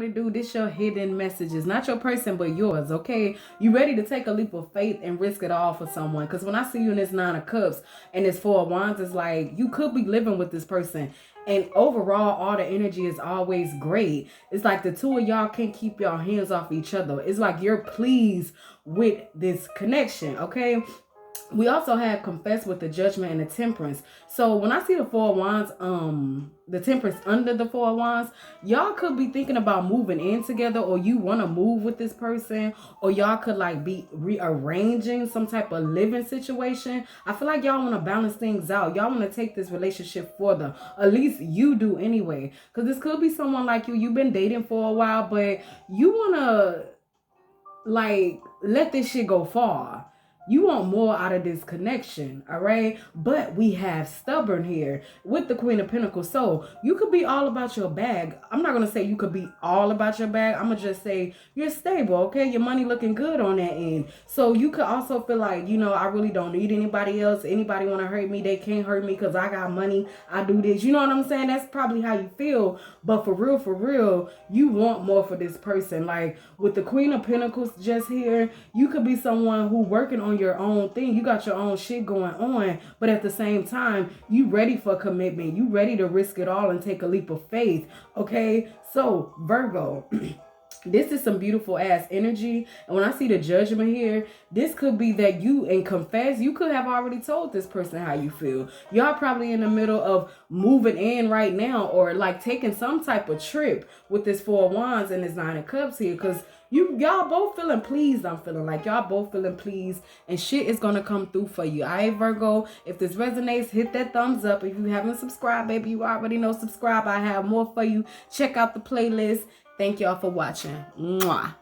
already do. This your hidden messages, not your person, but yours, okay? You ready to take a leap of faith and risk it all for someone? Because when I see you in this 9 of Cups and this 4 of Wands, it's like you could be living with this person. And overall, all the energy is always great. It's like the two of y'all can't keep y'all hands off each other. It's like you're pleased with this connection, okay? We also have confess with the judgment and the temperance. So when I see the 4 of Wands, the temperance under the 4 of Wands, y'all could be thinking about moving in together, or you want to move with this person, or y'all could like be rearranging some type of living situation. I feel like y'all want to balance things out. Y'all want to take this relationship further. At least you do anyway. Because this could be someone like you. You've been dating for a while, but you want to like let this shit go far. You want more out of this connection, all right? But we have stubborn here with the Queen of Pentacles. So you could be all about your bag. I'm not going to say you could be all about your bag. I'm going to just say you're stable, okay? Your money looking good on that end. So you could also feel like, you know, I really don't need anybody else. Anybody want to hurt me, they can't hurt me because I got money. I do this. You know what I'm saying? That's probably how you feel. But for real, you want more for this person. Like with the Queen of Pentacles just here, you could be someone who working on your own thing. You got your own shit going on, but at the same time, you ready for commitment. You ready to risk it all and take a leap of faith. Okay, so Virgo, this is some beautiful ass energy. And when I see the judgment here, this could be that you, and confess, you could have already told this person how you feel. Y'all probably in the middle of moving in right now, or like taking some type of trip with this 4 of Wands and this 9 of Cups here, because y'all both feeling pleased. I'm feeling like y'all both feeling pleased, and shit is gonna come through for you. All right, Virgo, if this resonates, hit that thumbs up. If you haven't subscribed, baby, you already know, subscribe. I have more for you. Check out the playlist. Thank y'all for watching. Mwah.